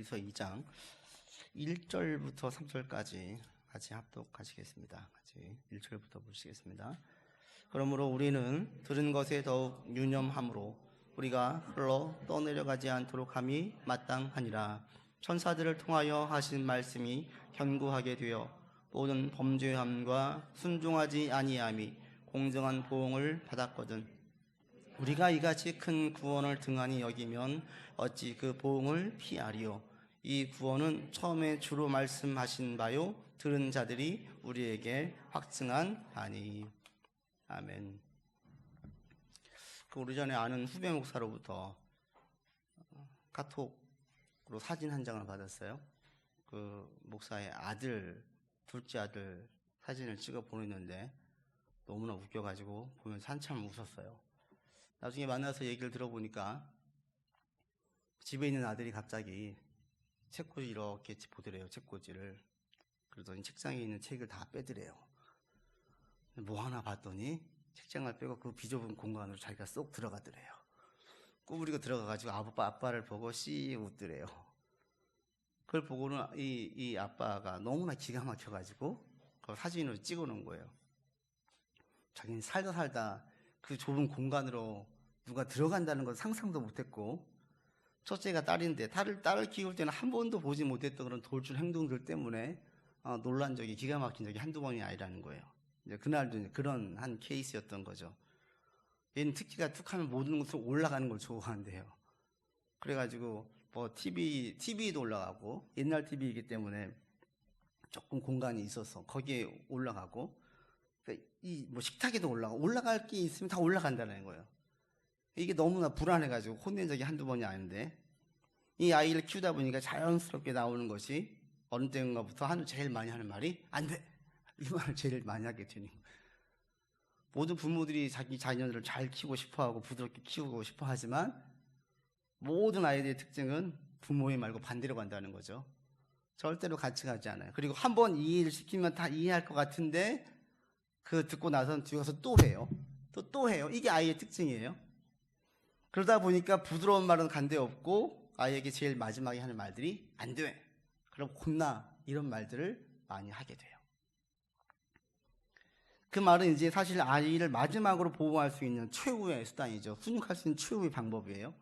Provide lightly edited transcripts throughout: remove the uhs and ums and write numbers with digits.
히브리서 2장 1절부터 3절까지 같이 합독하시겠습니다. 같이 1절부터 보시겠습니다. 그러므로 우리는 들은 것에 더욱 유념함으로 우리가 흘러 떠내려가지 않도록 함이 마땅하니라. 천사들을 통하여 하신 말씀이 견고하게 되어 모든 범죄함과 순종하지 아니함이 공정한 보응을 받았거든. 우리가 이같이 큰 구원을 등한히 여기면 어찌 그 보응을 피하리요. 이 구원은 처음에 주로 말씀하신 바요 들은 자들이 우리에게 확증한 바니. 아멘. 그 오래전에 아는 후배 목사로부터 카톡으로 사진 한 장을 받았어요. 그 목사의 아들, 둘째 아들 사진을 찍어 보냈는데 너무나 웃겨가지고 보면서 한참 웃었어요. 나중에 만나서 얘기를 들어보니까 집에 있는 아들이 갑자기 책꽂이 이렇게 보더래요. 책꽂이를. 그러더니 책장에 있는 책을 다 빼더래요. 뭐 하나 봤더니 책장을 빼고 그 비좁은 공간으로 자기가 쏙 들어가더래요. 꾸부리고 들어가가지고 아빠를 보고 씩 웃더래요. 그걸 보고는 이 아빠가 너무나 기가 막혀가지고 그 사진으로 찍어놓은 거예요. 자기는 살다 그 좁은 공간으로 누가 들어간다는 건 상상도 못했고, 첫째가 딸인데 딸을 키울 때는 한 번도 보지 못했던 그런 돌출 행동들 때문에 놀란 적이, 기가 막힌 적이 한두 번이 아니라는 거예요. 이제 그날도 이제 그런 한 케이스였던 거죠. 얘는 특기가 툭 하면 모든 곳으로 올라가는 걸 좋아한대요. 그래가지고 뭐 TV도 올라가고, 옛날 TV이기 때문에 조금 공간이 있어서 거기에 올라가고, 그러니까 뭐 식탁에도 올라갈 게 있으면 다 올라간다는 거예요. 이게 너무나 불안해가지고 혼낸 적이 한두 번이 아닌데, 이 아이를 키우다 보니까 자연스럽게 나오는 것이 어느 때인가부터 제일 많이 하는 말이 안 돼! 이 말을 제일 많이 하게 되는 거예요. 모든 부모들이 자기 자녀들을 잘 키우고 싶어하고 부드럽게 키우고 싶어 하지만 모든 아이들의 특징은 부모의 말고 반대로 간다는 거죠. 절대로 같이 가지 않아요. 그리고 한 번 이해를 시키면 다 이해할 것 같은데 그 듣고 나서는 뒤에 가서 또 해요. 또 해요. 이게 아이의 특징이에요. 그러다 보니까 부드러운 말은 간데 없고 아이에게 제일 마지막에 하는 말들이 안 돼, 그럼 혼나, 이런 말들을 많이 하게 돼요. 그 말은 이제 사실 아이를 마지막으로 보호할 수 있는 최후의 수단이죠. 훈육할 수 있는 최후의 방법이에요.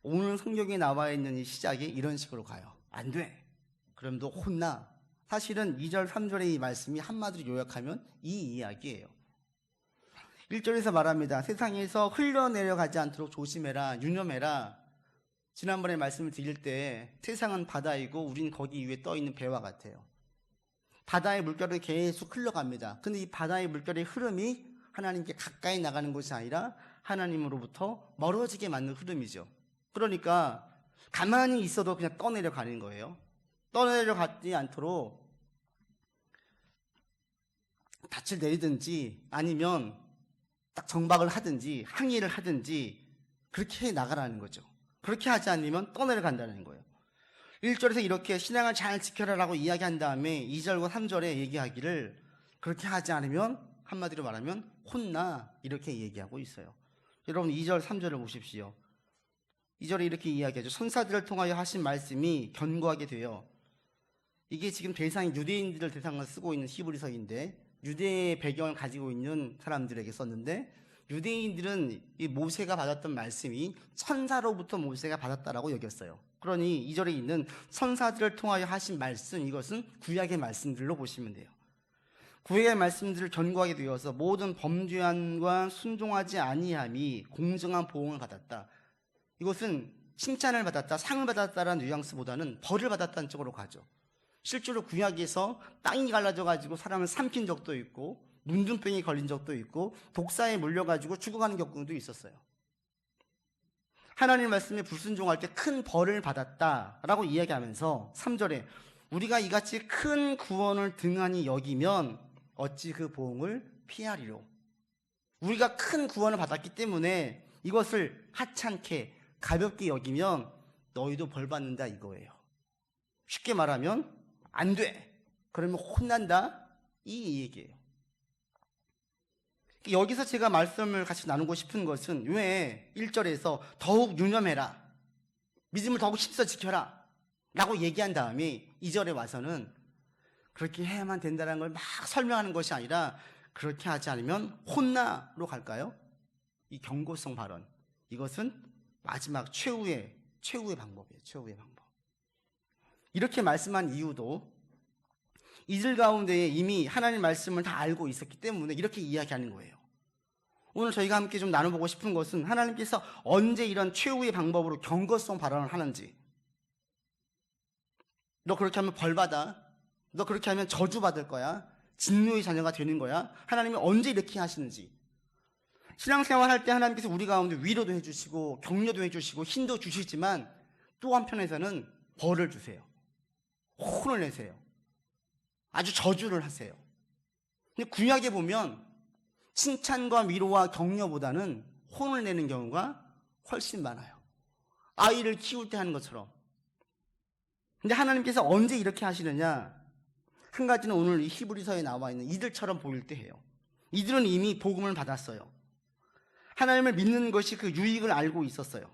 오늘 성경에 나와 있는 이 시작이 이런 식으로 가요. 안 돼, 그럼 너 혼나. 사실은 2절 3절의 이 말씀이 한마디로 요약하면 이 이야기예요. 1절에서 말합니다. 세상에서 흘러내려가지 않도록 조심해라, 유념해라. 지난번에 말씀을 드릴 때 세상은 바다이고 우린 거기 위에 떠있는 배와 같아요. 바다의 물결이 계속 흘러갑니다. 근데 이 바다의 물결의 흐름이 하나님께 가까이 나가는 것이 아니라 하나님으로부터 멀어지게 만든 흐름이죠. 그러니까 가만히 있어도 그냥 떠내려가는 거예요. 떠내려가지 않도록 닻을 내리든지 아니면 딱 정박을 하든지 항의를 하든지 그렇게 나가라는 거죠. 그렇게 하지 않으면 떠내려간다는 거예요. 1절에서 이렇게 신앙을 잘 지켜라라고 이야기한 다음에 2절과 3절에 얘기하기를 그렇게 하지 않으면, 한마디로 말하면 혼나, 이렇게 얘기하고 있어요. 여러분 2절 3절을 보십시오. 2절에 이렇게 이야기하죠. 천사들을 통하여 하신 말씀이 견고하게 되어, 이게 지금 대상이 유대인들을 대상으로 쓰고 있는 히브리서인데 유대의 배경을 가지고 있는 사람들에게 썼는데, 유대인들은 이 모세가 받았던 말씀이 천사로부터 모세가 받았다라고 여겼어요. 그러니 2절에 있는 천사들을 통하여 하신 말씀, 이것은 구약의 말씀들로 보시면 돼요. 구약의 말씀들을 견고하게 되어서 모든 범죄함과 순종하지 아니함이 공정한 보응을 받았다. 이것은 칭찬을 받았다, 상을 받았다라는 뉘앙스보다는 벌을 받았다는 쪽으로 가죠. 실제로 구약에서 땅이 갈라져가지고 사람을 삼킨 적도 있고, 문둥병이 걸린 적도 있고, 독사에 물려가지고 죽어가는 경우도 있었어요. 하나님의 말씀에 불순종할 때 큰 벌을 받았다라고 이야기하면서 3절에 우리가 이같이 큰 구원을 등한히 여기면 어찌 그 보응을 피하리로. 우리가 큰 구원을 받았기 때문에 이것을 하찮게 가볍게 여기면 너희도 벌 받는다, 이거예요. 쉽게 말하면 안 돼, 그러면 혼난다, 이 얘기예요. 여기서 제가 말씀을 같이 나누고 싶은 것은 왜 1절에서 더욱 유념해라, 믿음을 더욱 힘써 지켜라, 라고 얘기한 다음에 2절에 와서는 그렇게 해야만 된다는 걸 막 설명하는 것이 아니라 그렇게 하지 않으면 혼나로 갈까요? 이 경고성 발언, 이것은 마지막 최후의 방법이에요. 최후의 방법. 이렇게 말씀한 이유도 이들 가운데에 이미 하나님 말씀을 다 알고 있었기 때문에 이렇게 이야기하는 거예요. 오늘 저희가 함께 좀 나눠보고 싶은 것은 하나님께서 언제 이런 최후의 방법으로 경고성 발언을 하는지, 너 그렇게 하면 벌받아, 너 그렇게 하면 저주받을 거야, 진노의 자녀가 되는 거야, 하나님이 언제 이렇게 하시는지. 신앙생활 할 때 하나님께서 우리 가운데 위로도 해주시고 격려도 해주시고 힘도 주시지만 또 한편에서는 벌을 주세요. 혼을 내세요. 아주 저주를 하세요. 근데 구약에 보면 칭찬과 위로와 격려보다는 혼을 내는 경우가 훨씬 많아요. 아이를 키울 때 하는 것처럼. 근데 하나님께서 언제 이렇게 하시느냐? 한 가지는 오늘 이 히브리서에 나와 있는 이들처럼 보일 때 해요. 이들은 이미 복음을 받았어요. 하나님을 믿는 것이 그 유익을 알고 있었어요.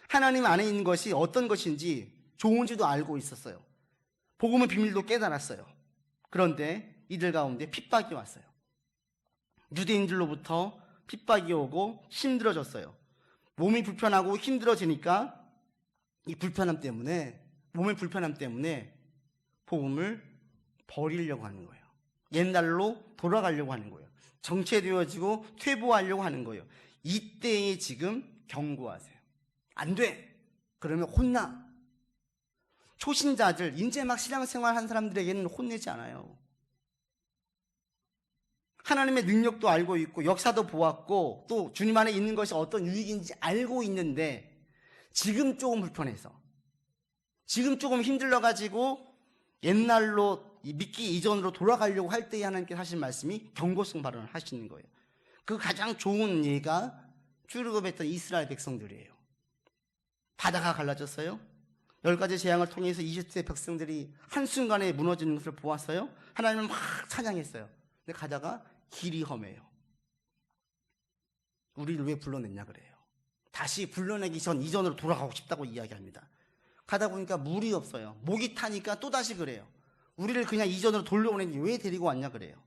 하나님 안에 있는 것이 어떤 것인지 좋은지도 알고 있었어요. 복음의 비밀도 깨달았어요. 그런데 이들 가운데 핍박이 왔어요. 유대인들로부터 핍박이 오고 힘들어졌어요. 몸이 불편하고 힘들어지니까 이 불편함 때문에, 몸의 불편함 때문에 복음을 버리려고 하는 거예요. 옛날로 돌아가려고 하는 거예요. 정체되어지고 퇴보하려고 하는 거예요. 이때에 지금 경고하세요. 안 돼! 그러면 혼나. 초신자들, 이제 막 신앙생활 한 사람들에게는 혼내지 않아요. 하나님의 능력도 알고 있고 역사도 보았고 또 주님 안에 있는 것이 어떤 유익인지 알고 있는데 지금 조금 불편해서, 지금 조금 힘들어가지고 옛날로 믿기 이전으로 돌아가려고 할 때에 하나님께서 하신 말씀이 경고성 발언을 하시는 거예요. 그 가장 좋은 예가 출애굽했던 이스라엘 백성들이에요. 바다가 갈라졌어요. 10가지 재앙을 통해서 이집트의 백성들이 한순간에 무너지는 것을 보았어요. 하나님은 막 찬양했어요. 근데 가다가 길이 험해요. 우리를 왜 불러냈냐 그래요. 다시 불러내기 전 이전으로 돌아가고 싶다고 이야기합니다. 가다 보니까 물이 없어요. 목이 타니까 또다시 그래요. 우리를 그냥 이전으로 돌려보내니 왜 데리고 왔냐 그래요.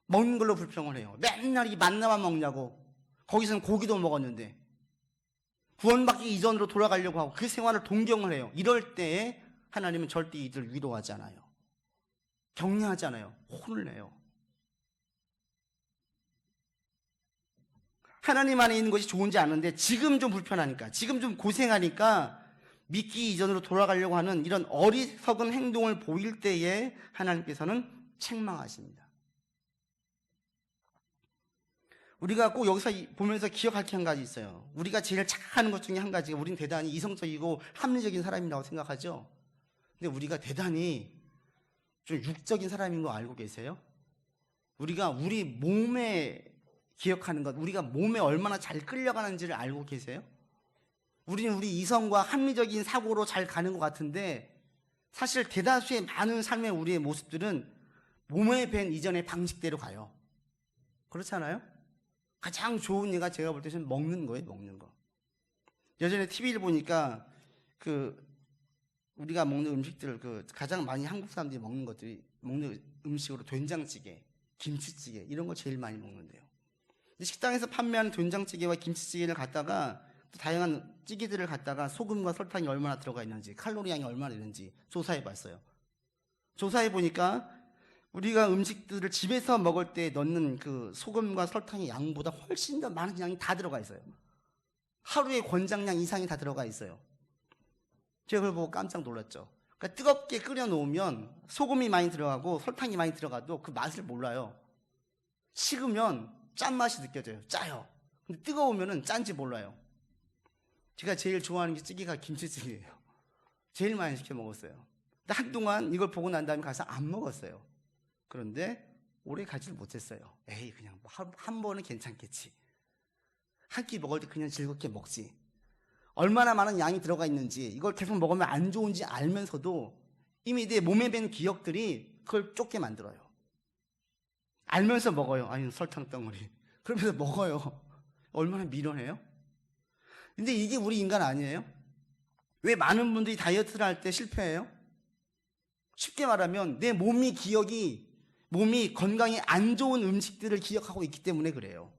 먹는 걸로 불평을 해요. 맨날 이 만나만 먹냐고. 거기서는 고기도 먹었는데 구원받기 이전으로 돌아가려고 하고 그 생활을 동경을 해요. 이럴 때에 하나님은 절대 이들 위로하지 않아요. 격려하지 않아요. 혼을 내요. 하나님 안에 있는 것이 좋은지 아는데 지금 좀 불편하니까, 지금 좀 고생하니까 믿기 이전으로 돌아가려고 하는 이런 어리석은 행동을 보일 때에 하나님께서는 책망하십니다. 우리가 꼭 여기서 보면서 기억할 게 한 가지 있어요. 우리가 제일 착각하는 것 중에 한 가지가 우리는 대단히 이성적이고 합리적인 사람이라고 생각하죠. 근데 우리가 대단히 좀 육적인 사람인 거 알고 계세요? 우리가 우리 몸에 기억하는 것, 우리가 몸에 얼마나 잘 끌려가는지를 알고 계세요? 우리는 우리 이성과 합리적인 사고로 잘 가는 것 같은데 사실 대다수의 많은 삶의 우리의 모습들은 몸에 밴 이전의 방식대로 가요. 그렇지 않아요? 가장 좋은 예가 제가 볼 때는 먹는 거예요. 먹는 거. 예전에 TV를 보니까 우리가 먹는 음식들, 가장 많이 한국 사람들이 먹는 음식으로 된장찌개, 김치찌개 이런 거 제일 많이 먹는데요. 식당에서 판매하는 된장찌개와 김치찌개를 갖다가 또 다양한 찌개들을 갖다가 소금과 설탕이 얼마나 들어가 있는지, 칼로리량이 얼마나 되는지 조사해 봤어요. 조사해 보니까 우리가 음식들을 집에서 먹을 때 넣는 그 소금과 설탕의 양보다 훨씬 더 많은 양이 다 들어가 있어요. 하루의 권장량 이상이 다 들어가 있어요. 제가 그걸 보고 깜짝 놀랐죠. 그러니까 뜨겁게 끓여 놓으면 소금이 많이 들어가고 설탕이 많이 들어가도 그 맛을 몰라요. 식으면 짠맛이 느껴져요. 짜요. 근데 뜨거우면은 짠지 몰라요. 제가 제일 좋아하는 게 찌개가 김치찌개예요. 제일 많이 시켜 먹었어요. 근데 한동안 이걸 보고 난 다음에 가서 안 먹었어요. 그런데 오래 가지를 못했어요. 에이, 그냥 한 번은 괜찮겠지. 한 끼 먹을 때 그냥 즐겁게 먹지. 얼마나 많은 양이 들어가 있는지, 이걸 계속 먹으면 안 좋은지 알면서도 이미 내 몸에 밴 기억들이 그걸 쫓게 만들어요. 알면서 먹어요. 아니, 설탕 덩어리. 그러면서 먹어요. 얼마나 미련해요? 근데 이게 우리 인간 아니에요? 왜 많은 분들이 다이어트를 할 때 실패해요? 쉽게 말하면 내 몸이 건강에 안 좋은 음식들을 기억하고 있기 때문에 그래요.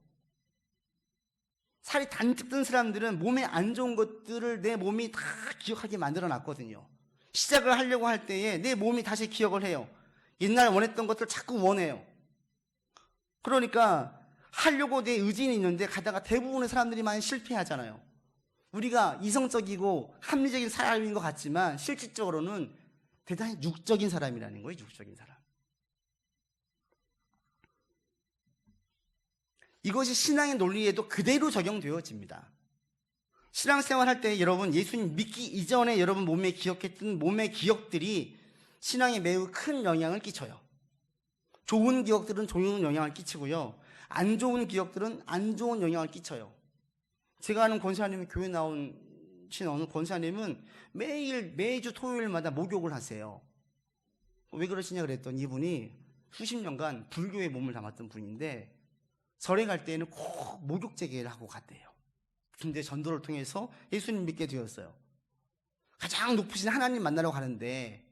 살이 단뜩 든 사람들은 몸에 안 좋은 것들을 내 몸이 다 기억하게 만들어 놨거든요. 시작을 하려고 할 때에 내 몸이 다시 기억을 해요. 옛날 원했던 것들을 자꾸 원해요. 그러니까 하려고 내 의지는 있는데 가다가 대부분의 사람들이 많이 실패하잖아요. 우리가 이성적이고 합리적인 사람인 것 같지만 실질적으로는 대단히 육적인 사람이라는 거예요. 육적인 사람. 이것이 신앙의 논리에도 그대로 적용되어집니다. 신앙생활 할 때 여러분 예수님 믿기 이전에 여러분 몸에 기억했던 몸의 기억들이 신앙에 매우 큰 영향을 끼쳐요. 좋은 기억들은 좋은 영향을 끼치고요. 안 좋은 기억들은 안 좋은 영향을 끼쳐요. 제가 아는 권사님이 교회 나오신 어느 권사님은 매주 토요일마다 목욕을 하세요. 왜 그러시냐 그랬더니 이분이 수십 년간 불교에 몸을 담았던 분인데 절에 갈 때에는 꼭 목욕제계를 하고 갔대요. 근데 전도를 통해서 예수님 믿게 되었어요. 가장 높으신 하나님 만나러 가는데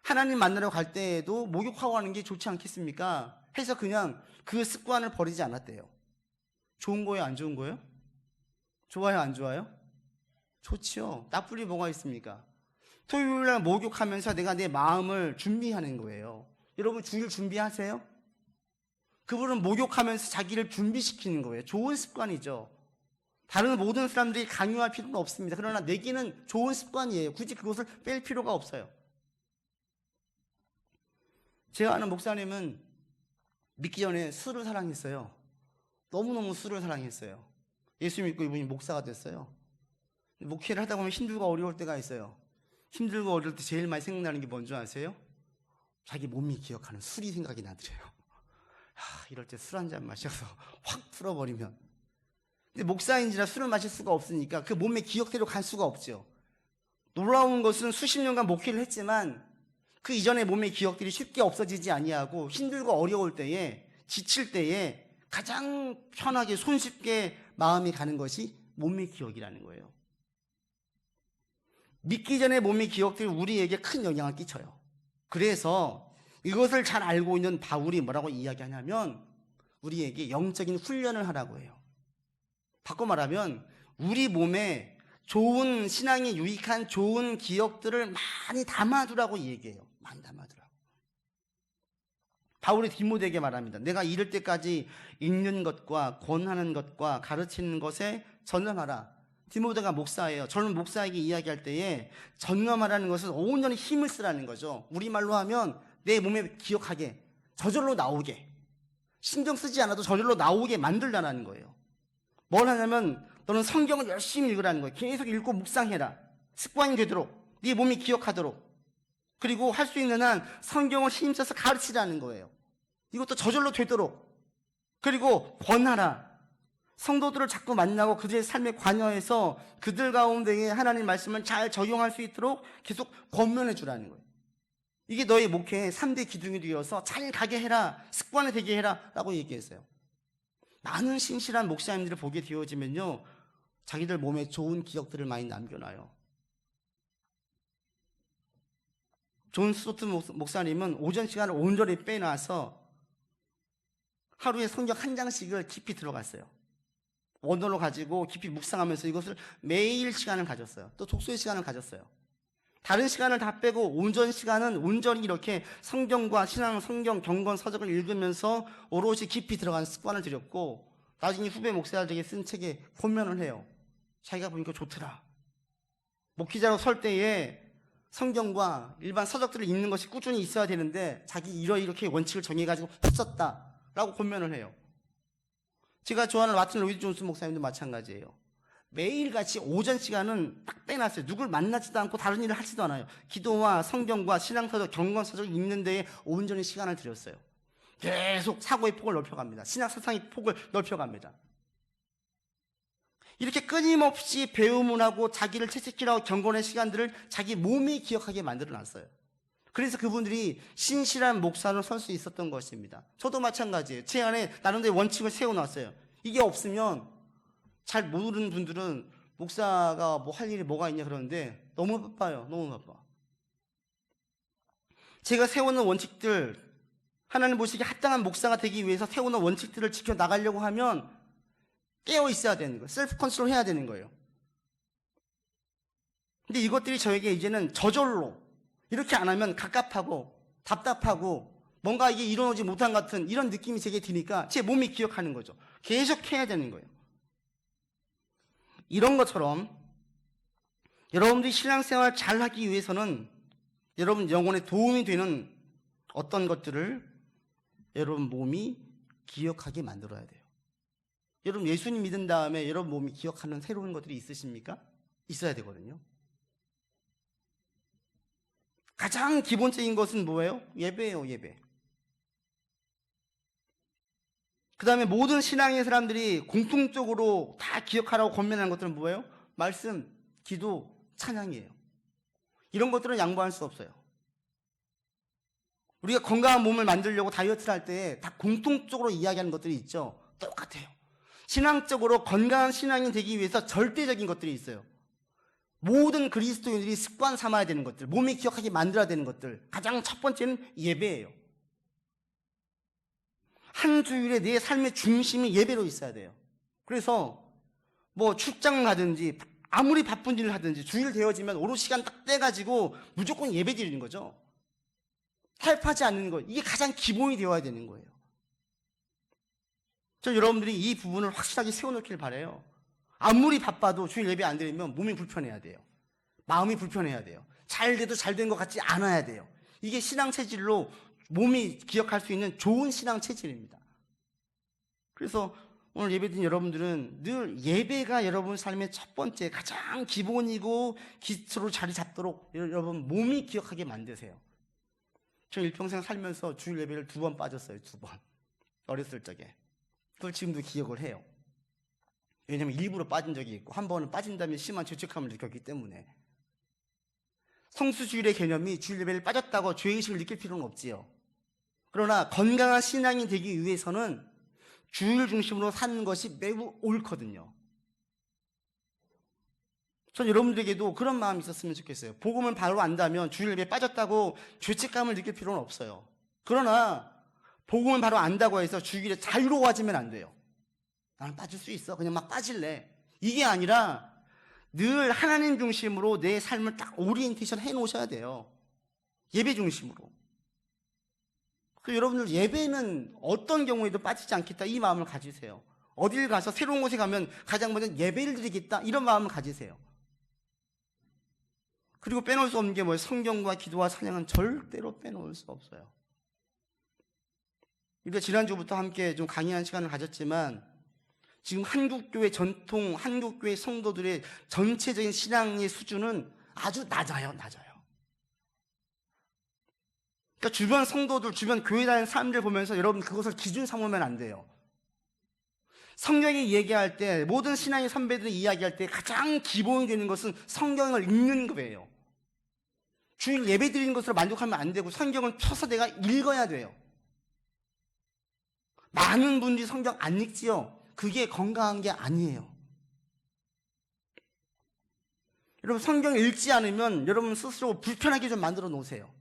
하나님 만나러 갈 때에도 목욕하고 가는 게 좋지 않겠습니까? 해서 그냥 그 습관을 버리지 않았대요. 좋은 거예요? 안 좋은 거예요? 좋아요? 안 좋아요? 좋지요. 나쁠 일 뭐가 있습니까? 토요일날 목욕하면서 내가 내 마음을 준비하는 거예요. 여러분 주일 준비하세요? 그분은 목욕하면서 자기를 준비시키는 거예요. 좋은 습관이죠. 다른 모든 사람들이 강요할 필요는 없습니다. 그러나 내게는 좋은 습관이에요. 굳이 그것을 뺄 필요가 없어요. 제가 아는 목사님은 믿기 전에 술을 사랑했어요. 너무너무 술을 사랑했어요. 예수 믿고 이분이 목사가 됐어요. 목회를 하다 보면 힘들고 어려울 때가 있어요. 힘들고 어려울 때 제일 많이 생각나는 게 뭔지 아세요? 자기 몸이 기억하는 술이 생각이 나더래요. 이럴 때 술 한 잔 마셔서 확 풀어버리면. 근데 목사인지라 술을 마실 수가 없으니까 그 몸의 기억대로 갈 수가 없죠. 놀라운 것은 수십 년간 목회를 했지만 그 이전의 몸의 기억들이 쉽게 없어지지 아니하고 힘들고 어려울 때에 지칠 때에 가장 편하게 손쉽게 마음이 가는 것이 몸의 기억이라는 거예요. 믿기 전에 몸의 기억들이 우리에게 큰 영향을 끼쳐요. 그래서 이것을 잘 알고 있는 바울이 뭐라고 이야기하냐면 우리에게 영적인 훈련을 하라고 해요. 바꿔 말하면 우리 몸에 좋은 신앙에 유익한 좋은 기억들을 많이 담아두라고 얘기해요. 많이 담아두라고. 바울이 디모데에게 말합니다. 내가 이를 때까지 읽는 것과 권하는 것과 가르치는 것에 전념하라. 디모데가 목사예요. 저는 목사에게 이야기할 때에 전념하라는 것은 온전히 힘을 쓰라는 거죠. 우리말로 하면 내 몸에 기억하게, 저절로 나오게, 신경 쓰지 않아도 저절로 나오게 만들라는 거예요. 뭘 하냐면 너는 성경을 열심히 읽으라는 거예요. 계속 읽고 묵상해라. 습관이 되도록, 네 몸이 기억하도록. 그리고 할 수 있는 한 성경을 힘써서 가르치라는 거예요. 이것도 저절로 되도록. 그리고 권하라. 성도들을 자꾸 만나고 그들의 삶에 관여해서 그들 가운데에 하나님 말씀을 잘 적용할 수 있도록 계속 권면해 주라는 거예요. 이게 너의 목회의 3대 기둥이 되어서 잘 가게 해라, 습관이 되게 해라 라고 얘기했어요. 많은 신실한 목사님들을 보게 되어지면요, 자기들 몸에 좋은 기억들을 많이 남겨놔요. 존 스토트 목사님은 오전 시간을 온전히 빼놔서 하루에 성경 한 장씩을 깊이 들어갔어요. 원어로 가지고 깊이 묵상하면서 이것을 매일 시간을 가졌어요. 또 독서의 시간을 가졌어요. 다른 시간을 다 빼고 온전 시간은 온전히 이렇게 성경과 신앙, 성경, 경건, 서적을 읽으면서 오롯이 깊이 들어가는 습관을 들였고 나중에 후배 목사들에게 쓴 책에 권면을 해요. 자기가 보니까 좋더라. 목회자로 설 때에 성경과 일반 서적들을 읽는 것이 꾸준히 있어야 되는데 자기 이렇게 원칙을 정해가지고 했었다라고 권면을 해요. 제가 좋아하는 마틴 로이드 존스 목사님도 마찬가지예요. 매일같이 오전 시간은 딱 빼놨어요. 누굴 만나지도 않고 다른 일을 하지도 않아요. 기도와 성경과 신앙서적, 경건서적을 읽는 데에 온전히 시간을 들였어요. 계속 사고의 폭을 넓혀갑니다. 신학사상의 폭을 넓혀갑니다. 이렇게 끊임없이 배움을 하고 자기를 채찍질하고 경건의 시간들을 자기 몸이 기억하게 만들어놨어요. 그래서 그분들이 신실한 목사로 설 수 있었던 것입니다. 저도 마찬가지예요. 제 안에 나름대로 원칙을 세워놨어요. 이게 없으면 잘 모르는 분들은 목사가 뭐 할 일이 뭐가 있냐 그러는데 너무 바빠요. 너무 바빠. 제가 세우는 원칙들, 하나님 보시기에 합당한 목사가 되기 위해서 세우는 원칙들을 지켜나가려고 하면 깨어 있어야 되는 거예요. 셀프 컨트롤 해야 되는 거예요. 근데 이것들이 저에게 이제는 저절로 이렇게 안 하면 갑갑하고 답답하고 뭔가 이게 이루어지지 못한 것 같은 이런 느낌이 제게 드니까 제 몸이 기억하는 거죠. 계속 해야 되는 거예요. 이런 것처럼 여러분들이 신앙생활 잘 하기 위해서는 여러분 영혼에 도움이 되는 어떤 것들을 여러분 몸이 기억하게 만들어야 돼요. 여러분 예수님 믿은 다음에 여러분 몸이 기억하는 새로운 것들이 있으십니까? 있어야 되거든요. 가장 기본적인 것은 뭐예요? 예배예요, 예배. 그 다음에 모든 신앙의 사람들이 공통적으로 다 기억하라고 권면하는 것들은 뭐예요? 말씀, 기도, 찬양이에요. 이런 것들은 양보할 수 없어요. 우리가 건강한 몸을 만들려고 다이어트를 할 때 다 공통적으로 이야기하는 것들이 있죠. 똑같아요. 신앙적으로 건강한 신앙이 되기 위해서 절대적인 것들이 있어요. 모든 그리스도인들이 습관 삼아야 되는 것들, 몸이 기억하게 만들어야 되는 것들, 가장 첫 번째는 예배예요. 한 주일에 내 삶의 중심이 예배로 있어야 돼요. 그래서 뭐 출장 가든지 아무리 바쁜 일을 하든지 주일 되어지면 오롯 시간 딱 떼가지고 무조건 예배 드리는 거죠. 타협하지 않는 것, 이게 가장 기본이 되어야 되는 거예요. 저 여러분들이 이 부분을 확실하게 세워놓기를 바라요. 아무리 바빠도 주일 예배 안 드리면 몸이 불편해야 돼요. 마음이 불편해야 돼요. 잘 돼도 잘 된 것 같지 않아야 돼요. 이게 신앙 체질로 몸이 기억할 수 있는 좋은 신앙 체질입니다. 그래서 오늘 예배드린 여러분들은 늘 예배가 여러분 삶의 첫 번째 가장 기본이고 기초로 자리 잡도록 여러분 몸이 기억하게 만드세요. 저 일평생 살면서 주일 예배를 2번 빠졌어요. 2번. 어렸을 적에. 그걸 지금도 기억을 해요. 왜냐하면 일부러 빠진 적이 있고 한 번은 빠진다면 심한 죄책감을 느꼈기 때문에. 성수주일의 개념이 주일 예배를 빠졌다고 죄의식을 느낄 필요는 없지요. 그러나 건강한 신앙이 되기 위해서는 주일 중심으로 사는 것이 매우 옳거든요. 전 여러분들에게도 그런 마음이 있었으면 좋겠어요. 복음을 바로 안다면 주일 예배에 빠졌다고 죄책감을 느낄 필요는 없어요. 그러나 복음을 바로 안다고 해서 주일에 자유로워지면 안 돼요. 나는 빠질 수 있어. 그냥 막 빠질래. 이게 아니라 늘 하나님 중심으로 내 삶을 딱 오리엔테이션 해놓으셔야 돼요. 예배 중심으로. 그래서 여러분들 예배는 어떤 경우에도 빠지지 않겠다 이 마음을 가지세요. 어딜 가서 새로운 곳에 가면 가장 먼저 예배를 드리겠다 이런 마음을 가지세요. 그리고 빼놓을 수 없는 게 뭐예요? 성경과 기도와 찬양은 절대로 빼놓을 수 없어요. 우리가 지난주부터 함께 좀 강의하는 시간을 가졌지만 지금 한국교회 전통, 한국교회 성도들의 전체적인 신앙의 수준은 아주 낮아요. 그러니까 주변 성도들, 주변 교회 다니는 사람들 보면서 여러분 그것을 기준 삼으면 안 돼요. 성경이 얘기할 때, 모든 신앙의 선배들이 이야기할 때 가장 기본이 되는 것은 성경을 읽는 거예요. 주일 예배 드리는 것으로 만족하면 안 되고 성경을 펴서 내가 읽어야 돼요. 많은 분들이 성경 안 읽지요. 그게 건강한 게 아니에요. 여러분 성경 읽지 않으면 여러분 스스로 불편하게 좀 만들어 놓으세요.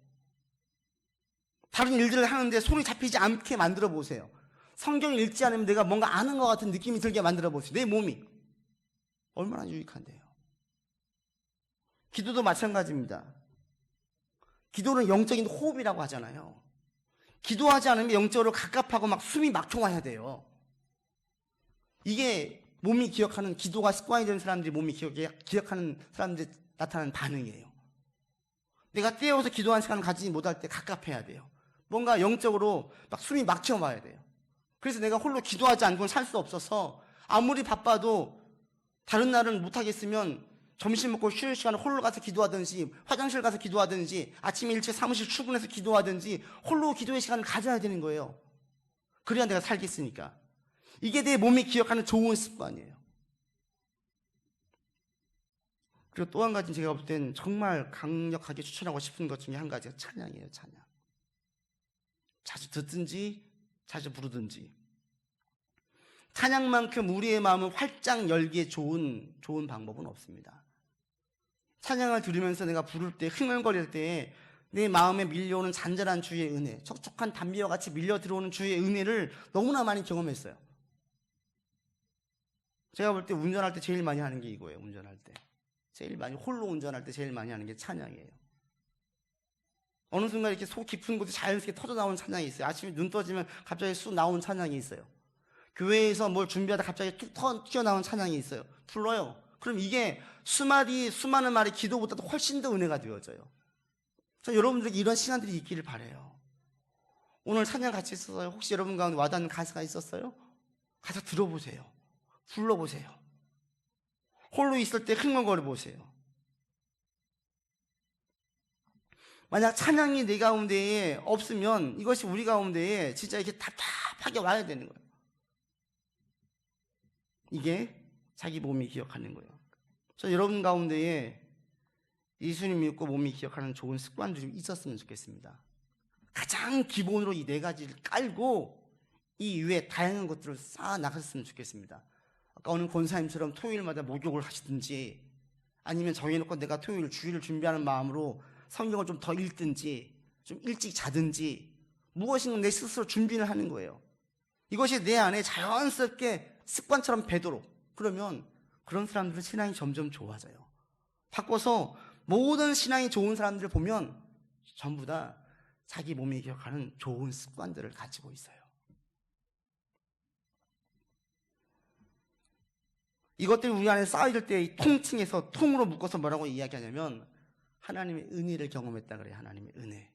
다른 일들을 하는데 손이 잡히지 않게 만들어 보세요. 성경을 읽지 않으면 내가 뭔가 아는 것 같은 느낌이 들게 만들어 보세요. 내 몸이 얼마나 유익한데요. 기도도 마찬가지입니다. 기도는 영적인 호흡이라고 하잖아요. 기도하지 않으면 영적으로 갑갑하고 막 숨이 막혀와야 돼요. 이게 몸이 기억하는, 기도가 습관이 되는 사람들이 몸이 기억하는 사람들이 나타나는 반응이에요. 내가 떼어서 기도하는 시간을 가지지 못할 때 갑갑해야 돼요. 뭔가 영적으로 막 숨이 막혀와야 돼요. 그래서 내가 홀로 기도하지 않고는 살 수 없어서 아무리 바빠도 다른 날은 못하겠으면 점심 먹고 쉬는 시간에 홀로 가서 기도하든지 화장실 가서 기도하든지 아침에 일찍 사무실 출근해서 기도하든지 홀로 기도의 시간을 가져야 되는 거예요. 그래야 내가 살겠으니까. 이게 내 몸이 기억하는 좋은 습관이에요. 그리고 또 한 가지 제가 볼 땐 정말 강력하게 추천하고 싶은 것 중에 한 가지가 찬양이에요. 찬양. 자주 듣든지 자주 부르든지. 찬양만큼 우리의 마음을 활짝 열기에 좋은 방법은 없습니다. 찬양을 들으면서 내가 부를 때, 흥얼거릴 때 내 마음에 밀려오는 잔잔한 주의 은혜, 촉촉한 담비와 같이 밀려 들어오는 주의 은혜를 너무나 많이 경험했어요. 제가 볼 때 운전할 때 제일 많이 하는 게 이거예요. 운전할 때 제일 많이, 홀로 운전할 때 제일 많이 하는 게 찬양이에요. 어느 순간 이렇게 속 깊은 곳에 자연스럽게 터져 나오는 찬양이 있어요. 아침에 눈 떠지면 갑자기 쑥 나오는 찬양이 있어요. 교회에서 뭘 준비하다 갑자기 툭 튀어나오는 찬양이 있어요. 불러요. 그럼 이게 수많은 말이 기도보다도 훨씬 더 은혜가 되어져요. 그래서 여러분들에게 이런 시간들이 있기를 바라요. 오늘 찬양 같이 했어요. 혹시 여러분 가운데 와닿는 가사가 있었어요? 가서 들어보세요. 불러보세요. 홀로 있을 때 흥얼거려 보세요. 만약 찬양이 내 가운데에 없으면 이것이 우리 가운데에 진짜 이렇게 답답하게 와야 되는 거예요. 이게 자기 몸이 기억하는 거예요. 그래서 여러분 가운데에 예수님 믿고 몸이 기억하는 좋은 습관들이 좀 있었으면 좋겠습니다. 가장 기본으로 이 4가지를 깔고 이 위에 다양한 것들을 쌓아 나갔으면 좋겠습니다. 아까 오늘 권사님처럼 토요일마다 목욕을 하시든지, 아니면 정해놓고 내가 토요일 주일을 준비하는 마음으로 성경을 좀 더 읽든지, 좀 일찍 자든지, 무엇인가 내 스스로 준비를 하는 거예요. 이것이 내 안에 자연스럽게 습관처럼 배도록. 그러면 그런 사람들은 신앙이 점점 좋아져요. 바꿔서 모든 신앙이 좋은 사람들을 보면 전부 다 자기 몸이 기억하는 좋은 습관들을 가지고 있어요. 이것들이 우리 안에 쌓여질 때 이 통칭해서 통으로 묶어서 뭐라고 이야기하냐면 하나님의 은혜를 경험했다 그래요. 하나님의 은혜.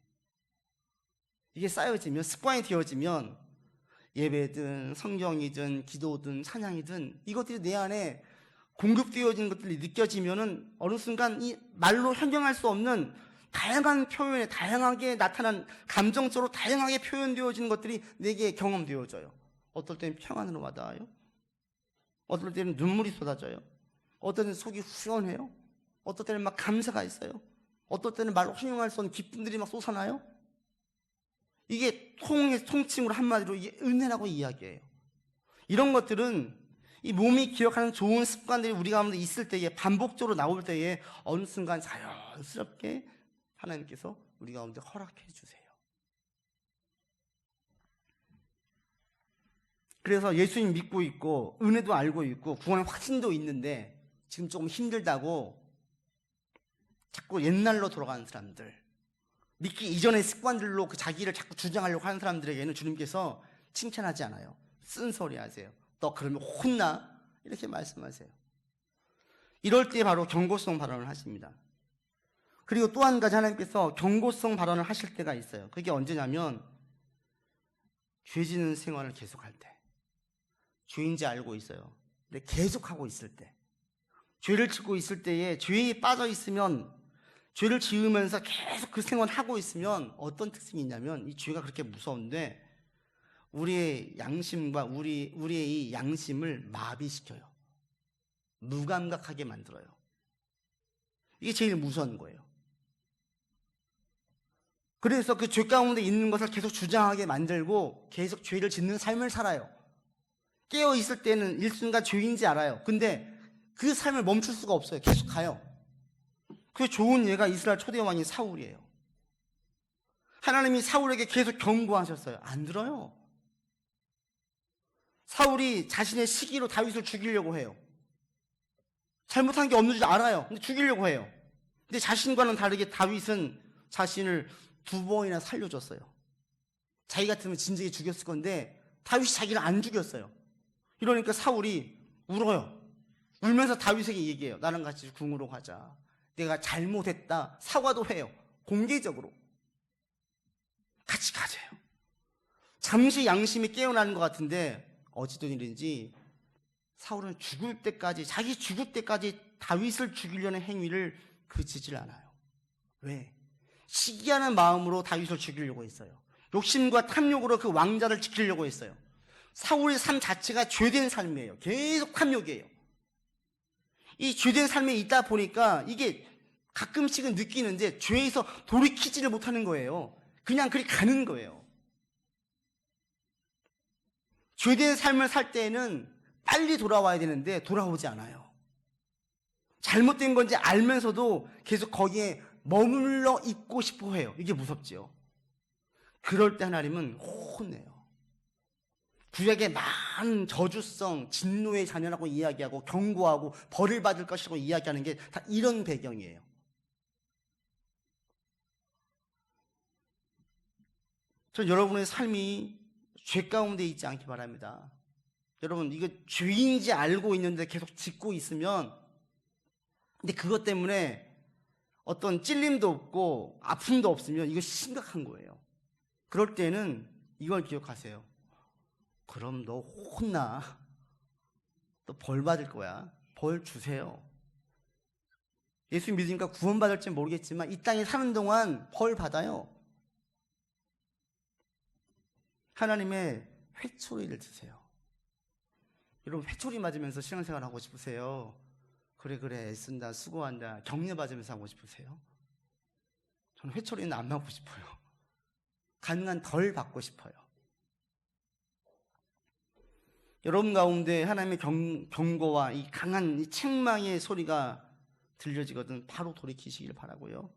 이게 쌓여지면, 습관이 되어지면 예배든 성경이든 기도든 찬양이든 이것들이 내 안에 공급되어지는 것들이 느껴지면은 어느 순간 이 말로 형용할 수 없는 다양한 표현에, 다양하게 나타난, 감정적으로 다양하게 표현되어지는 것들이 내게 경험되어져요. 어떨 때는 평안으로 와닿아요. 어떨 때는 눈물이 쏟아져요. 어떨 때는 속이 후련해요. 어떨 때는 막 감사가 있어요. 어떨 때는 말로 형용할 수 없는 기쁨들이 막 솟아나요. 이게 통칭으로 한마디로 이게 은혜라고 이야기해요. 이런 것들은 이 몸이 기억하는 좋은 습관들이 우리 가운데 있을 때에, 반복적으로 나올 때에 어느 순간 자연스럽게 하나님께서 우리 가운데 허락해 주세요. 그래서 예수님 믿고 있고 은혜도 알고 있고 구원의 확신도 있는데 지금 조금 힘들다고 자꾸 옛날로 돌아가는 사람들, 믿기 이전의 습관들로 그 자기를 자꾸 주장하려고 하는 사람들에게는 주님께서 칭찬하지 않아요. 쓴소리 하세요. 너 그러면 혼나? 이렇게 말씀하세요. 이럴 때 바로 경고성 발언을 하십니다. 그리고 또 한 가지 하나님께서 경고성 발언을 하실 때가 있어요. 그게 언제냐면 죄 짓는 생활을 계속할 때, 죄인지 알고 있어요. 근데 계속하고 있을 때, 죄를 짓고 있을 때에 죄에 빠져 있으면, 죄를 지으면서 계속 그 생활을 하고 있으면 어떤 특징이 있냐면 이 죄가 그렇게 무서운데 우리의 양심과 우리의 이 양심을 마비시켜요. 무감각하게 만들어요. 이게 제일 무서운 거예요. 그래서 그 죄 가운데 있는 것을 계속 주장하게 만들고 계속 죄를 짓는 삶을 살아요. 깨어 있을 때는 일순간 죄인지 알아요. 근데 그 삶을 멈출 수가 없어요. 계속 가요. 그 좋은 예가 이스라엘 초대 왕인 사울이에요. 하나님이 사울에게 계속 경고하셨어요. 안 들어요. 사울이 자신의 시기로 다윗을 죽이려고 해요. 잘못한 게 없는 줄 알아요. 근데 죽이려고 해요. 근데 자신과는 다르게 다윗은 자신을 2번이나 살려줬어요. 자기 같으면 진작에 죽였을 건데 다윗이 자기를 안 죽였어요. 이러니까 사울이 울어요. 울면서 다윗에게 얘기해요. 나랑 같이 궁으로 가자. 내가 잘못했다. 사과도 해요. 공개적으로. 같이 가자요. 잠시 양심이 깨어나는 것 같은데 어찌된 일인지 사울은 죽을 때까지, 자기 죽을 때까지 다윗을 죽이려는 행위를 그치질 않아요. 왜? 시기하는 마음으로 다윗을 죽이려고 했어요. 욕심과 탐욕으로 그 왕자를 지키려고 했어요. 사울의 삶 자체가 죄된 삶이에요. 계속 탐욕이에요. 이 죄된 삶에 있다 보니까 이게 가끔씩은 느끼는데 죄에서 돌이키지를 못하는 거예요. 그냥 그리 가는 거예요. 죄된 삶을 살 때에는 빨리 돌아와야 되는데 돌아오지 않아요. 잘못된 건지 알면서도 계속 거기에 머물러 있고 싶어 해요. 이게 무섭지요. 그럴 때 하나님은 혼내요. 구약의 많은 저주성, 진노의 자녀라고 이야기하고 경고하고 벌을 받을 것이라고 이야기하는 게 다 이런 배경이에요. 전 여러분의 삶이 죄 가운데 있지 않기 바랍니다. 여러분, 이거 죄인지 알고 있는데 계속 짓고 있으면, 근데 그것 때문에 어떤 찔림도 없고 아픔도 없으면 이거 심각한 거예요. 그럴 때는 이걸 기억하세요. 그럼 너 혼나. 너 벌 받을 거야. 벌 주세요. 예수 믿으니까 구원받을지 모르겠지만 이 땅에 사는 동안 벌 받아요. 하나님의 회초리를 드세요. 여러분, 회초리 맞으면서 신앙생활 하고 싶으세요? 그래 애쓴다 수고한다 격려 받으면서 하고 싶으세요? 저는 회초리는 안 맞고 싶어요. 가능한 덜 받고 싶어요. 여러분 가운데 하나님의 경고와 이 강한 이 책망의 소리가 들려지거든 바로 돌이키시길 바라고요.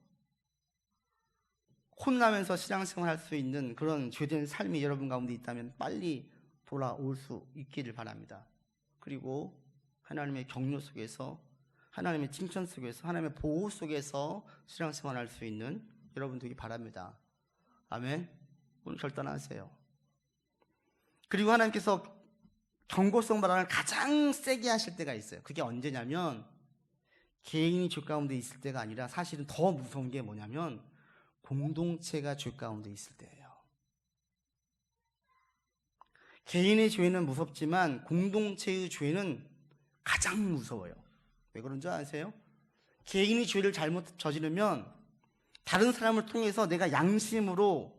혼나면서 신앙생활 할 수 있는 그런 죄된 삶이 여러분 가운데 있다면 빨리 돌아올 수 있기를 바랍니다. 그리고 하나님의 격려 속에서, 하나님의 칭찬 속에서, 하나님의 보호 속에서 신앙생활 할 수 있는 여러분 되기 바랍니다. 아멘. 오늘 결단하세요. 그리고 하나님께서 경고성 발언을 가장 세게 하실 때가 있어요. 그게 언제냐면 개인이 죄 가운데 있을 때가 아니라 사실은 더 무서운 게 뭐냐면 공동체가 죄 가운데 있을 때예요. 개인의 죄는 무섭지만 공동체의 죄는 가장 무서워요. 왜 그런 줄 아세요? 개인이 죄를 잘못 저지르면 다른 사람을 통해서 내가 양심으로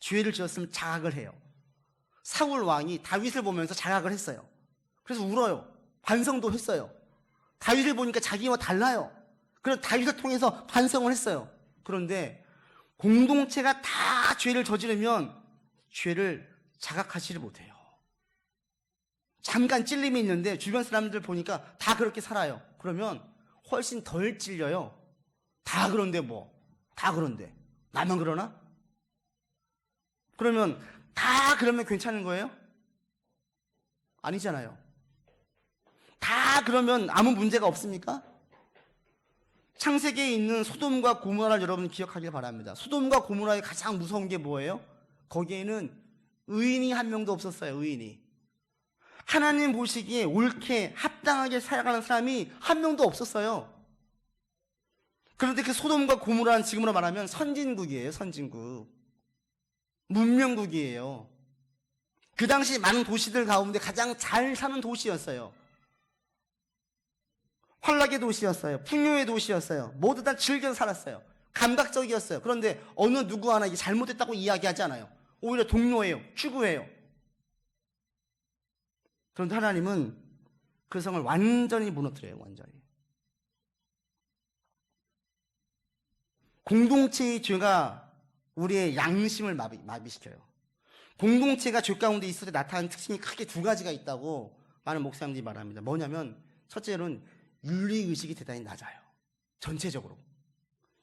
죄를 지었으면 자각을 해요. 사울 왕이 다윗을 보면서 자각을 했어요. 그래서 울어요. 반성도 했어요. 다윗을 보니까 자기와 달라요. 그래서 다윗을 통해서 반성을 했어요. 그런데 공동체가 다 죄를 저지르면 죄를 자각하지를 못해요. 잠깐 찔림이 있는데 주변 사람들 보니까 다 그렇게 살아요. 그러면 훨씬 덜 찔려요. 다 그런데 다 그런데 나만 그러나? 그러면 다 그러면 괜찮은 거예요? 아니잖아요. 다 그러면 아무 문제가 없습니까? 창세기에 있는 소돔과 고모라를 여러분 기억하길 바랍니다. 소돔과 고모라의 가장 무서운 게 뭐예요? 거기에는 의인이 한 명도 없었어요. 의인이. 하나님 보시기에 옳게 합당하게 살아가는 사람이 한 명도 없었어요. 그런데 그 소돔과 고모라는 지금으로 말하면 선진국이에요. 선진국. 문명국이에요. 그 당시 많은 도시들 가운데 가장 잘 사는 도시였어요. 환락의 도시였어요. 풍요의 도시였어요. 모두 다 즐겨 살았어요. 감각적이었어요. 그런데 어느 누구 하나 이게 잘못했다고 이야기하지 않아요. 오히려 동료예요. 추구해요. 그런데 하나님은 그 성을 완전히 무너뜨려요. 완전히. 공동체의 죄가 우리의 양심을 마비시켜요. 공동체가 죄 가운데 있을 때 나타나는 특징이 크게 두 가지가 있다고 많은 목사님들이 말합니다. 뭐냐면 첫째로는 윤리의식이 대단히 낮아요. 전체적으로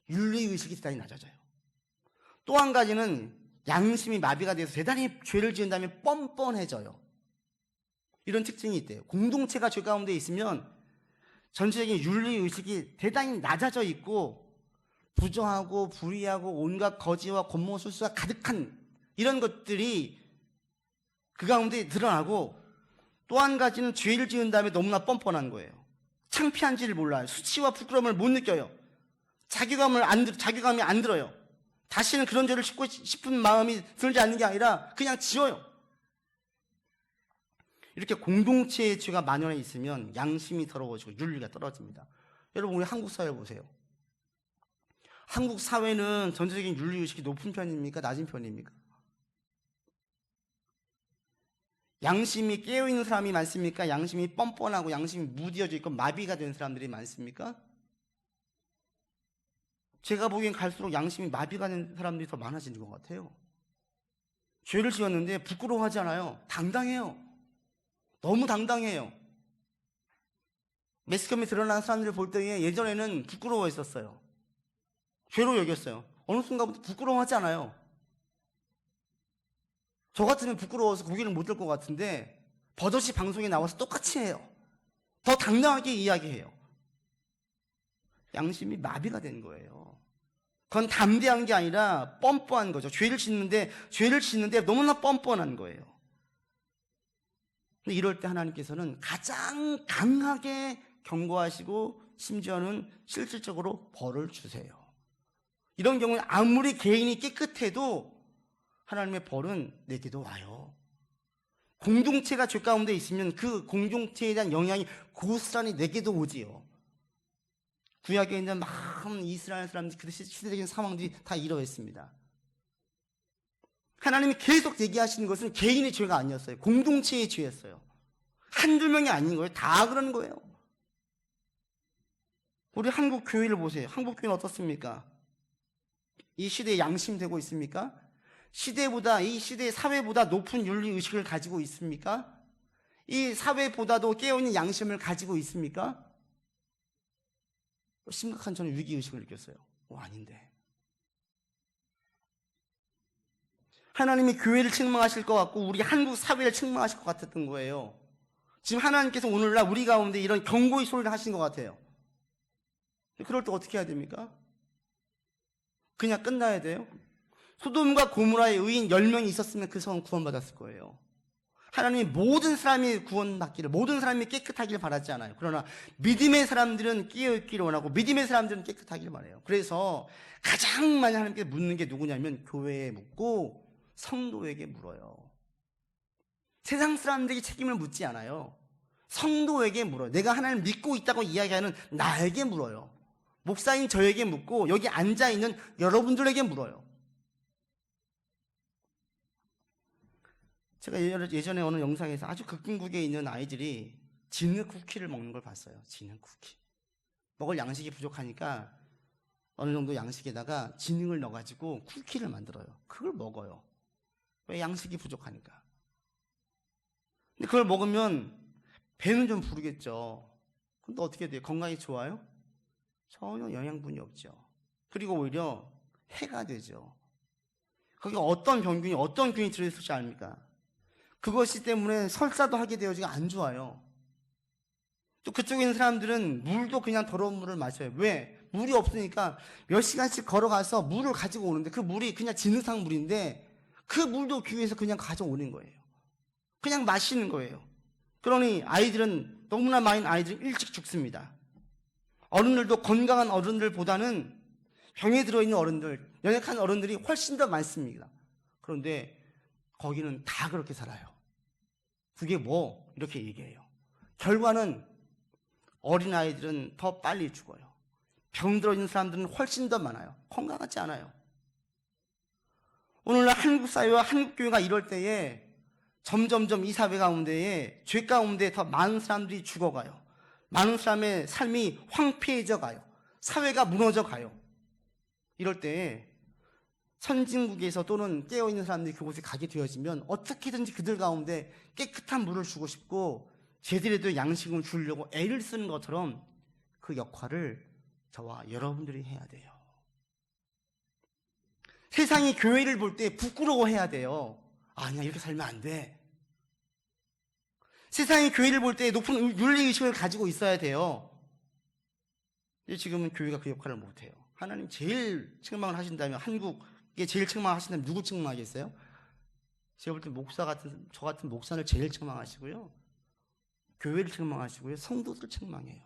윤리의식이 대단히 낮아져요. 또 한 가지는 양심이 마비가 돼서 대단히 죄를 지은 다음에 뻔뻔해져요. 이런 특징이 있대요. 공동체가 죄 가운데 있으면 전체적인 윤리의식이 대단히 낮아져 있고 부정하고 불의하고 온갖 거지와 권모술수가 가득한 이런 것들이 그 가운데 드러나고, 또 한 가지는 죄를 지은 다음에 너무나 뻔뻔한 거예요. 창피한지를 몰라요. 수치와 부끄러움을 못 느껴요. 자괴감이 안 들어요. 다시는 그런 죄를 짓고 싶은 마음이 들지 않는 게 아니라 그냥 지어요. 이렇게 공동체의 죄가 만연해 있으면 양심이 더러워지고 윤리가 떨어집니다. 여러분, 우리 한국 사회 보세요. 한국 사회는 전체적인 윤리의식이 높은 편입니까? 낮은 편입니까? 양심이 깨어있는 사람이 많습니까? 양심이 뻔뻔하고 양심이 무뎌져 있고 마비가 된 사람들이 많습니까? 제가 보기엔 갈수록 양심이 마비가 된 사람들이 더 많아지는 것 같아요. 죄를 지었는데 부끄러워하지 않아요. 당당해요. 너무 당당해요. 매스컴에 드러난 사람들을 볼 때에 예전에는 부끄러워했었어요. 죄로 여겼어요. 어느 순간부터 부끄러워하지 않아요. 저 같으면 부끄러워서 고개를 못 들 것 같은데 버젓이 방송에 나와서 똑같이 해요. 더 당당하게 이야기해요. 양심이 마비가 된 거예요. 그건 담대한 게 아니라 뻔뻔한 거죠. 죄를 짓는데 너무나 뻔뻔한 거예요. 근데 이럴 때 하나님께서는 가장 강하게 경고하시고 심지어는 실질적으로 벌을 주세요. 이런 경우는 아무리 개인이 깨끗해도 하나님의 벌은 내게도 와요. 공동체가 죄 가운데 있으면 그 공동체에 대한 영향이 고스란히 내게도 오지요. 구약에 있는 많은 이스라엘 사람들, 그 시대적인 상황들이 다 이러했습니다. 하나님이 계속 얘기하시는 것은 개인의 죄가 아니었어요. 공동체의 죄였어요. 한두 명이 아닌 거예요. 다 그러는 거예요. 우리 한국 교회를 보세요. 한국 교회는 어떻습니까? 이 시대에 양심되고 있습니까? 이 시대의 사회보다 높은 윤리의식을 가지고 있습니까? 이 사회보다도 깨어있는 양심을 가지고 있습니까? 심각한 저는 위기의식을 느꼈어요. 아닌데. 하나님이 교회를 책망하실 것 같고 우리 한국 사회를 책망하실 것 같았던 거예요. 지금 하나님께서 오늘날 우리 가운데 이런 경고의 소리를 하신 것 같아요. 그럴 때 어떻게 해야 됩니까? 그냥 끝나야 돼요? 소돔과 고모라의 의인 10명이 있었으면 그 성은 구원받았을 거예요. 하나님이 모든 사람이 구원받기를, 모든 사람이 깨끗하기를 바라지 않아요. 그러나 믿음의 사람들은 깨어있기를 원하고 믿음의 사람들은 깨끗하기를 바라요. 그래서 가장 많이 하나님께 묻는 게 누구냐면 교회에 묻고 성도에게 물어요. 세상 사람들에게 책임을 묻지 않아요. 성도에게 물어요. 내가 하나님을 믿고 있다고 이야기하는 나에게 물어요. 목사인 저에게 묻고 여기 앉아있는 여러분들에게 물어요. 제가 예전에 어느 영상에서 아주 극빈국에 있는 아이들이 진흙 쿠키를 먹는 걸 봤어요. 진흙 쿠키. 먹을 양식이 부족하니까 어느 정도 양식에다가 진흙을 넣어가지고 쿠키를 만들어요. 그걸 먹어요. 왜? 양식이 부족하니까. 근데 그걸 먹으면 배는 좀 부르겠죠. 근데 어떻게 돼요? 건강이 좋아요? 전혀 영양분이 없죠. 그리고 오히려 해가 되죠. 거기 어떤 병균이, 어떤 균이 들어있을지 압니까? 그것이 때문에 설사도 하게 되어지가 안 좋아요. 또 그쪽에 있는 사람들은 물도 그냥 더러운 물을 마셔요. 왜? 물이 없으니까 몇 시간씩 걸어가서 물을 가지고 오는데 그 물이 그냥 진흙탕 물인데 그 물도 귀에서 그냥 가져오는 거예요. 그냥 마시는 거예요. 그러니 아이들은, 너무나 많은 아이들은 일찍 죽습니다. 어른들도 건강한 어른들보다는 병에 들어있는 어른들, 연약한 어른들이 훨씬 더 많습니다. 그런데 거기는 다 그렇게 살아요. 그게 뭐? 이렇게 얘기해요. 결과는 어린아이들은 더 빨리 죽어요. 병 들어있는 사람들은 훨씬 더 많아요. 건강하지 않아요. 오늘날 한국 사회와 한국 교회가 이럴 때에 점점점 이 사회 가운데에 죄 가운데 더 많은 사람들이 죽어가요. 많은 사람의 삶이 황폐해져 가요. 사회가 무너져 가요. 이럴 때에 선진국에서 또는 깨어있는 사람들이 그곳에 가게 되어지면 어떻게든지 그들 가운데 깨끗한 물을 주고 싶고 제대로 양식을 주려고 애를 쓰는 것처럼 그 역할을 저와 여러분들이 해야 돼요. 세상이 교회를 볼 때 부끄러워해야 돼요. 아니야, 이렇게 살면 안 돼. 세상이 교회를 볼 때 높은 윤리의식을 가지고 있어야 돼요. 지금은 교회가 그 역할을 못해요. 하나님 제일 책망을 하신다면, 한국에 제일 책망하신다면 누구 책망하겠어요? 제가 볼 때 저 같은 목사를 제일 책망하시고요, 교회를 책망하시고요, 성도들을 책망해요.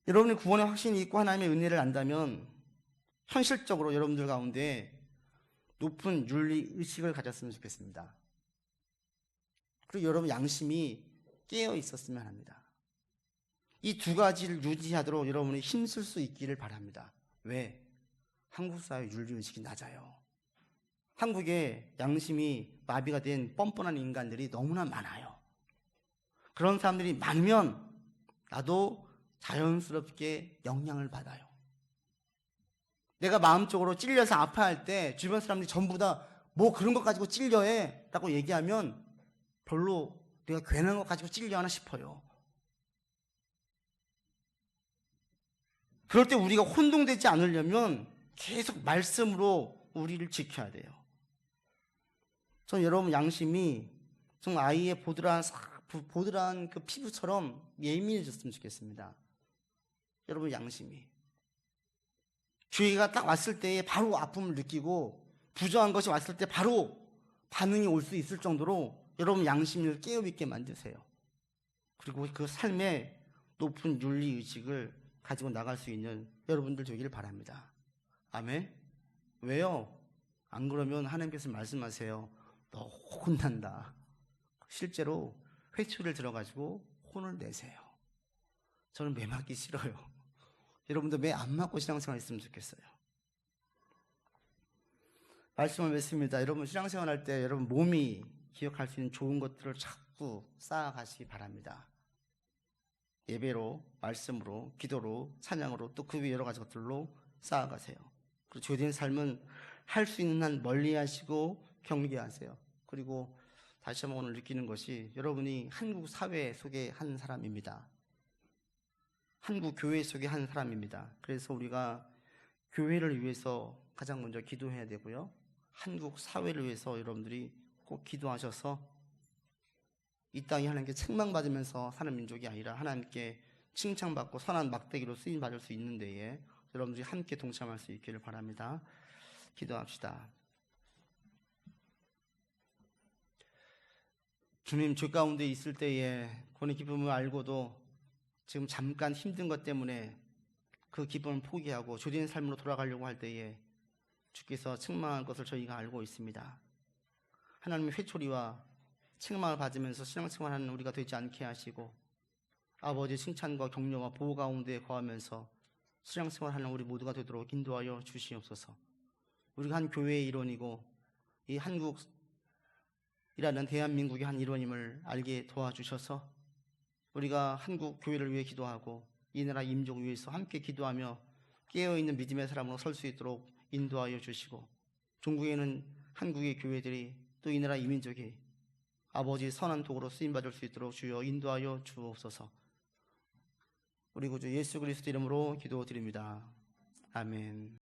여러분이 구원의 확신이 있고 하나님의 은혜를 안다면 현실적으로 여러분들 가운데 높은 윤리의식을 가졌으면 좋겠습니다. 그리고 여러분 양심이 깨어 있었으면 합니다. 이 두 가지를 유지하도록 여러분이 힘쓸 수 있기를 바랍니다. 왜? 한국 사회 윤리의식이 낮아요. 한국에 양심이 마비가 된 뻔뻔한 인간들이 너무나 많아요. 그런 사람들이 많으면 나도 자연스럽게 영향을 받아요. 내가 마음적으로 찔려서 아파할 때 주변 사람들이 전부 다 뭐 그런 것 가지고 찔려해 라고 얘기하면 별로 내가 괜한 것 가지고 찔려하나 싶어요. 그럴 때 우리가 혼동되지 않으려면 계속 말씀으로 우리를 지켜야 돼요. 전 여러분 양심이 좀 아이의 보드란 그 피부처럼 예민해졌으면 좋겠습니다. 여러분 양심이. 기회가 딱 왔을 때에 바로 아픔을 느끼고 부정한 것이 왔을 때 바로 반응이 올 수 있을 정도로 여러분 양심을 깨어있게 만드세요. 그리고 그 삶의 높은 윤리의식을 가지고 나갈 수 있는 여러분들 되기를 바랍니다. 아멘? 왜요? 안 그러면 하나님께서 말씀하세요. 너 혼난다. 실제로 회초리를 들어가지고 혼을 내세요. 저는 매 맞기 싫어요. 여러분도 매 안 맞고 신앙생활 했으면 좋겠어요. 말씀을 맺습니다. 여러분 신앙생활 할 때 여러분 몸이 기억할 수 있는 좋은 것들을 자꾸 쌓아가시기 바랍니다. 예배로, 말씀으로, 기도로, 찬양으로 또 그 위에 여러 가지 것들로 쌓아가세요. 그리고 죄된 삶은 할 수 있는 한 멀리하시고 경계하세요. 그리고 다시 한번 오늘 느끼는 것이 여러분이 한국 사회 속의 한 사람입니다. 한국 교회 속의 한 사람입니다. 그래서 우리가 교회를 위해서 가장 먼저 기도해야 되고요. 한국 사회를 위해서 여러분들이 꼭 기도하셔서 이 땅이 하나님께 책망받으면서 사는 민족이 아니라 하나님께 칭찬받고 선한 막대기로 쓰임받을 수 있는 데에 여러분들이 함께 동참할 수 있기를 바랍니다. 기도합시다. 주님, 죄 가운데 있을 때에 구원의 기쁨을 알고도 지금 잠깐 힘든 것 때문에 그 기쁨을 포기하고 죄된 삶으로 돌아가려고 할 때에 주께서 책망할 것을 저희가 알고 있습니다. 하나님의 회초리와 책망을 받으면서 신앙생활하는 우리가 되지 않게 하시고 아버지의 칭찬과 격려와 보호 가운데 거하면서 신앙생활하는 우리 모두가 되도록 인도하여 주시옵소서. 우리가 한 교회의 일원이고 이 한국이라는 대한민국의 한 일원임을 알게 도와주셔서 우리가 한국 교회를 위해 기도하고 이 나라 임종 위해서 함께 기도하며 깨어있는 믿음의 사람으로 설 수 있도록 인도하여 주시고 종국에는 한국의 교회들이 또 이 나라 이민족이 아버지 선한 도구로 쓰임받을 수 있도록 주여 인도하여 주옵소서. 우리 구주 예수 그리스도 이름으로 기도드립니다. 아멘.